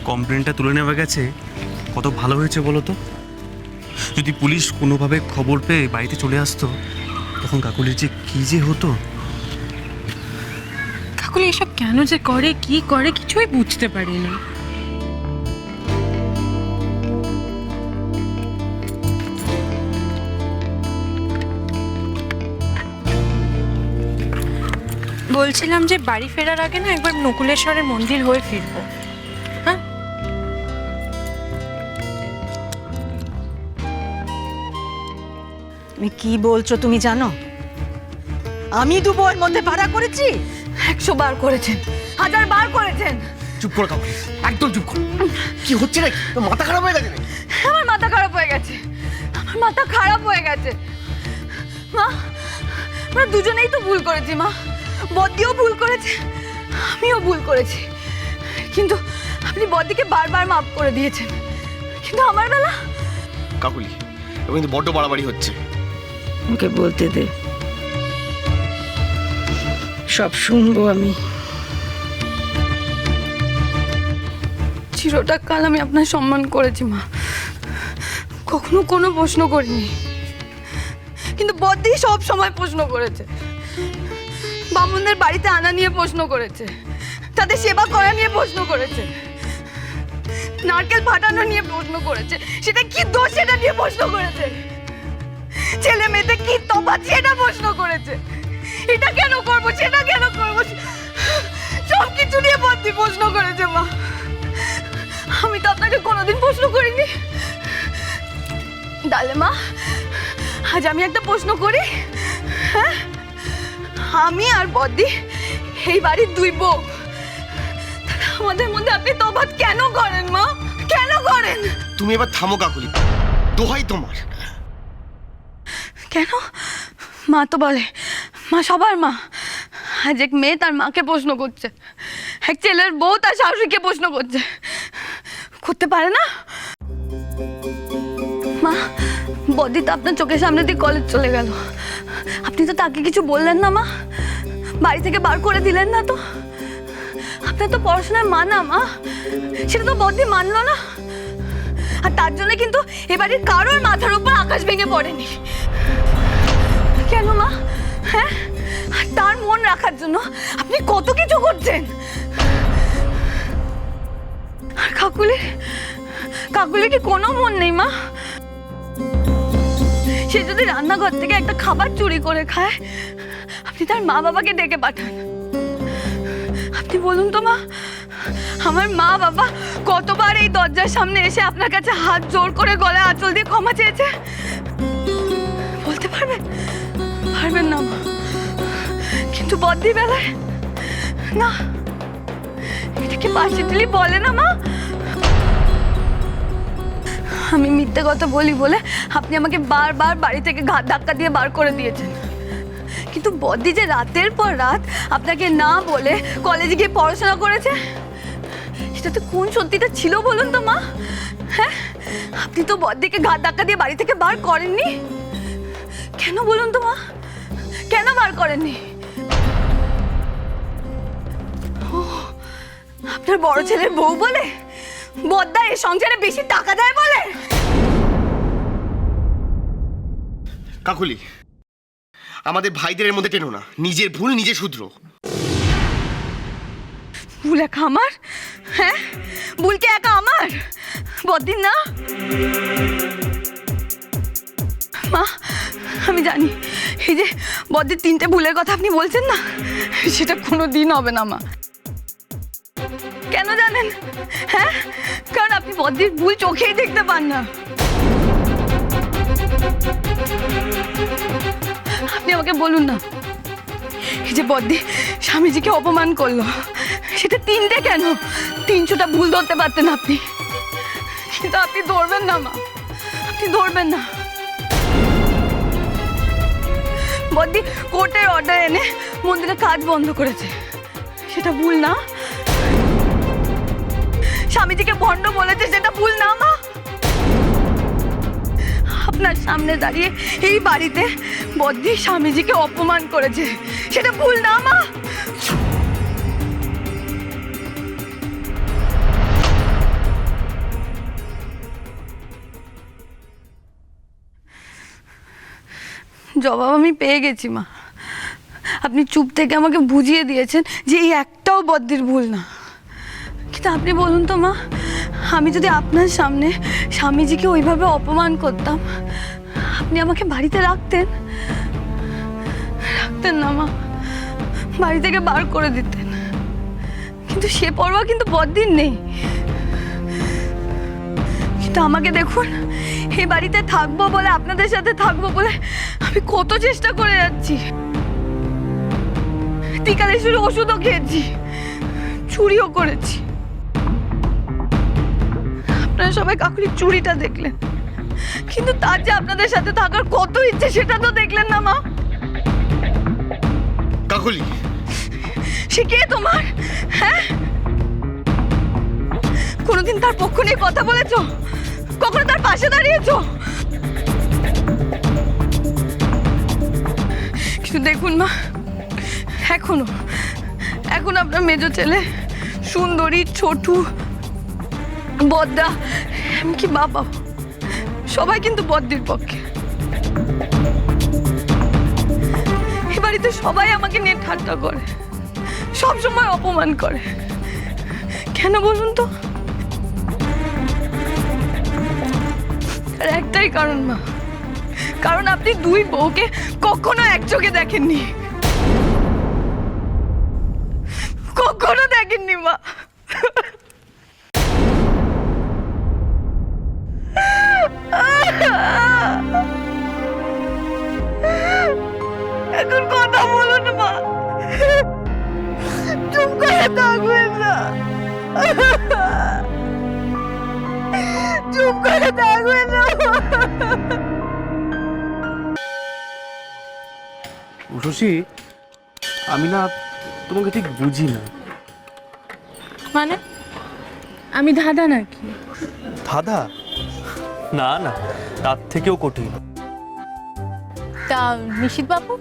কমপ্লেনটা তুলে নেওয়া গেছে কত ভালো হয়েছে বলো তো। যদি পুলিশ কোনোভাবে খবর পেয়ে বাড়িতে চলে আসতো তখন কাকুলির যে কী যে হতো। কাকুলি এসব কেন যে করে কি করে কিছুই বুঝতে পারি না। বলছিলাম যে বাড়ি ফেরার আগে না একবার নকুলেশ্বরের মন্দির হয়ে ফিরবো। হ্যাঁ, তুমি কি বলছো তুমি জানো? আমি দু বউয়ের মধ্যে ভাড়া করেছি? 100 বার করেছেন, 1000 বার করেছেন। চুপ করো কাকু, একদম চুপ করো। কি হচ্ছে নাকি? তোর মাথা খারাপ হয়ে গেছে নাকি? আমার মাথা খারাপ হয়ে গেছে, আমার মাথা খারাপ হয়ে গেছে। মা, আমরা দুজনেই তো ভুল করেছি মা। বদ্দিও ভুল করেছে, আমিও ভুল করেছি, কিন্তু আপনি বদ্দিকে বারবার মাফ করে দিয়েছেন, কিন্তু আমার বেলা। কাকুলি, এবং কিন্তু বড্ড বাড়াবাড়ি হচ্ছে। ওকে বলতে দে, সব শুনবো আমি। চিরটা কাল আমি আপনার সম্মান করেছি মা, কখনো কোনো প্রশ্ন করিনি, কিন্তু বদ্দি সব সময় প্রশ্ন করেছে। বামুনদের বাড়িতে আনা নিয়ে প্রশ্ন করেছে, তাদের সেবা করা নিয়ে প্রশ্ন করেছে, নারকেল ফাটানো নিয়ে প্রশ্ন করেছে, সেটা কি দোষ সেটা নিয়ে প্রশ্ন করেছে, ছেলে মেয়েতে কি তফাৎ সেটা প্রশ্ন করেছে, এটা কেন করবো সেটা কেন করবো, সব কিছু নিয়ে বদ্দি প্রশ্ন করেছে মা। আমি তো আপনাকে কোনোদিন প্রশ্ন করিনি। তাহলে মা, আজ আমি একটা প্রশ্ন করি। হ্যাঁ, আমি আর বদ্দি এই বাড়ির দুই বউ, আমাদের মধ্যে আপনি তফাৎ কেন করেন মা? কেন করেন? তুমি এবার থামো কাকুলি, দোহাই তোমার। কেন? মা তো বলে, মা সবার মা। আজ এক মেয়ে তার মাকে প্রশ্ন করছে, এক ছেলের বউ তার শাশুড়িকে প্রশ্ন করছে, করতে পারে না? মা, বদ্দি তো আপনার চোখের সামনে দিয়ে কলেজ চলে গেল, আপনি তো তাকে কিছু বললেন না মা, বাড়ি থেকে বার করে দিলেন না তো। আপনার তো পড়াশোনায় মানা মা, সেটা তো বদ্দি মানলো না, আর তার জন্য কিন্তু এবারে কারোর মাথার উপর আকাশ ভেঙে পড়েনি। কেন মা? হ্যাঁ, আর তার মন রাখার জন্য আপনি কত কিছু করছেন। আর কাকুলির কি কোনো মন নেই মা? সে যদি রান্নাঘর থেকে একটা খাবার চুরি করে খায়, আপনি তার মা বাবাকে ডেকে পাঠান। আপনি বলুন তো মা, আমার মা বাবা কতবার এই দরজার সামনে এসে আপনার কাছে হাত জোর করে গলায় আঁচল দিয়ে ক্ষমা চেয়েছে? বলতে পারবেন? পারবেন না মা। কিন্তু বদ্দি বেলায় না, এটাকে পাশে দিলি বলে না মা। আমি মিথ্যে কথা বলি বলে আপনি আমাকে বারবার বাড়ি থেকে ঘাট ধাক্কা দিয়ে বার করে দিয়েছেন, কিন্তু বদ্দি যে রাতের পর রাত আপনাকে না বলে কলেজে গিয়ে পড়াশোনা করেছে, সেটাতে কোন সত্যিটা ছিল বলুন তো মা? হ্যাঁ, আপনি তো বদ্দিকে ঘাট ধাক্কা দিয়ে বাড়ি থেকে বার করেননি, কেন বলুন তো মা? কেন বার করেননি? ও, আপনার বড় ছেলের বউ বলে বদ্দা এই সংসারে বেশি টাকা দেয় বলে? কাকুলি, আমাদের ভাইদের এর মধ্যে টেনো না, নিজের ভুল নিজে শুধরো। ভুল একা আমার? হ্যাঁ, ভুল কি একা আমার? বদ্দিন না? মা, আমি জানি এই যে বদ্দির 3টে ভুলের কথা আপনি বলছেন না, সেটা কোনো দিন হবে না মা। কেন জানেন? হ্যাঁ, কারণ আপনি বদ্দির ভুল চোখেই দেখতে পান না। আপনি আমাকে বলুন না, এই যে বদ্দি স্বামীজিকে অপমান করলো, সেটা 3টে কেন? 300টা ভুল ধরতে পারতেন আপনি, কিন্তু আপনি ধরবেন না মা, আপনি ধরবেন না। বদ্দি কোর্টের অর্ডার এনে মন্দিরের কাজ বন্ধ করেছে, সেটা ভুল না? স্বামীজিকে ভণ্ড বলেছে, সেটা ভুল না মা? আপনার সামনে দাঁড়িয়ে এই বাড়িতে বদ্দি স্বামীজিকে অপমান করেছে, সেটা ভুল না মা? জবাব আমি পেয়ে গেছি মা। আপনি চুপ থেকে আমাকে বুঝিয়ে দিয়েছেন যে এই একটাও বদ্দির ভুল না। কিন্তু আপনি বলুন তো মা, আমি যদি আপনার সামনে স্বামীজিকে ওইভাবে অপমান করতাম, আপনি আমাকে বাড়িতে রাখতেন? রাখতেন না মা, বাড়ি থেকে বার করে দিতেন। কিন্তু সে পরোয়া কিন্তু বদ্দির নেই। কিন্তু আমাকে দেখুন, এই বাড়িতে থাকবো বলে, আপনাদের সাথে থাকবো বলে আমি কত চেষ্টা করে যাচ্ছি। টিকালেশ্বরী ওষুধও খেয়েছি, চুরিও করেছি। আপনারা সবাই কাকুলির চুরিটা দেখলেন, কিন্তু তার যে আপনাদের সাথে থাকার কত ইচ্ছে সেটা তো দেখলেন না মা। কাকুলি, সে কে তোমার? হ্যাঁ, কোনোদিন তার পক্ষ নিয়ে কথা বলেছো? কখনো তার পাশে দাঁড়িয়েছো? কিন্তু দেখুন মা, এখনো আপনার মেজো ছেলে সুন্দরী, ছোটু, বদ্দা, এমনকি বাবা, সবাই কিন্তু বদ্দির পক্ষে। এ বাড়িতে সবাই আমাকে নিয়ে ঠাট্টা করে, সব সময় অপমান করে। কেন বলুন তো? আর একটাই কারণ মা, কারণ আপনি দুই বউকে কখনো এক চোখে দেখেননি, কখনো দেখেননি মা। এখন কথা বলুন মা, চুপ করে থাকবেন না, চুপ করে থাকবেন না। শশী, আমি না তোমাকে ঠিক বুঝি না। মানে আমি ধাঁধা নাকি? ধাঁধা? না না, তার থেকেও কঠিন। তা নিশিত বাবু,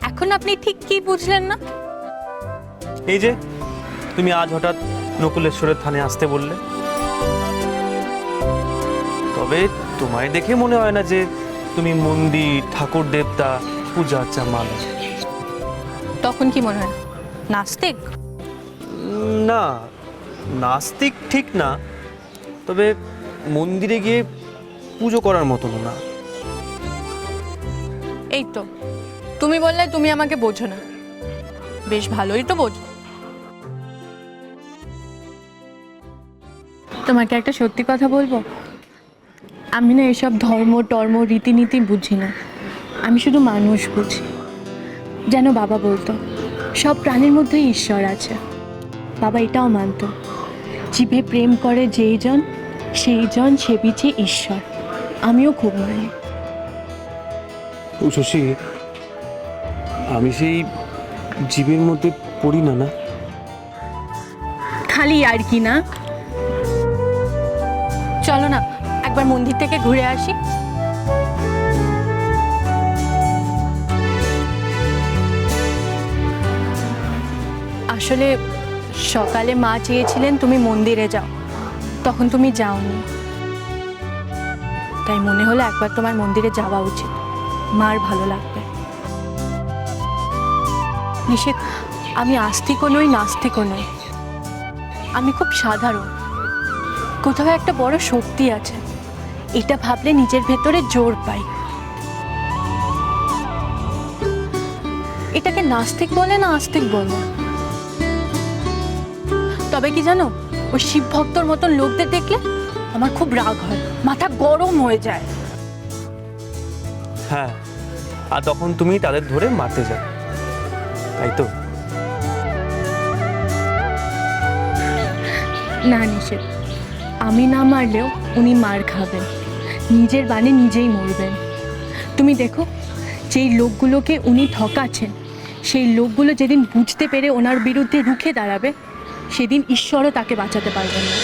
এখন আপনি ঠিক কি বুঝলেন না? এই যে তুমি আজ হঠাৎ নকুলেশ্বরের থানে আসতে বললে, তবে তোমায় দেখে মনে হয় না যে তুমি মন্দির, ঠাকুর দেবতা, পূজা আর্চা মানো। তখন কি মনে হয়, নাস্তিক? না, নাস্তিক ঠিক না, তবে মন্দিরে গিয়ে পুজো করার মতন না। এই তো তুমি বললে তুমি আমাকে বোঝো না, বেশ ভালোই তো বোঝো। তোমাকে একটা সত্যি কথা বলবো, আমি না এসব ধর্ম টর্ম রীতিনীতি বুঝি না, আমি শুধু মানুষ বুঝি। যেন বাবা বলতো সব প্রাণীর মধ্যেই ঈশ্বর আছে। বাবা এটাও মানতো, জীবে প্রেম করে যেই জন সেই জন সে বিচে ঈশ্বর। আমিও খুব মানি। শশী, আমি সেই জীবের মধ্যে পড়ি না। না, খালি আর কি না। চলো না একবার মন্দির থেকে ঘুরে আসি। আসলে সকালে মা চেয়েছিলেন তুমি মন্দিরে যাও, তখন তুমি যাওনি, তাই মনে হলো একবার তোমার মন্দিরে যাওয়া উচিত, মার ভালো লাগবে। নিষেধ, আমি আস্তিকও নই নাস্তিকও নই, আমি খুব সাধারণ। কোথাও একটা বড় শক্তি আছে, এটা ভাবলে নিজের ভেতরে জোর পাই। এটাকে নাস্তিক বলে না আস্তিক বলে। তবে কি জানো, ওই শিব ভক্তর মতন লোকদের দেখলে আমার খুব রাগ হয়, মাথা গরম হয়ে যায়। হ্যাঁ, আর তখন তুমি তাদের ধরে মারতে যাও, তাই তো? না নিষেধ, আমি না মারলেও উনি মার খাবেন, নিজের বাণে নিজেই মরবেন। তুমি দেখো, যেই লোকগুলোকে উনি ঠকাচ্ছেন, সেই লোকগুলো যেদিন বুঝতে পেরে ওনার বিরুদ্ধে রুখে দাঁড়াবে, সেদিন ঈশ্বরও তাকে বাঁচাতে পারবেন না।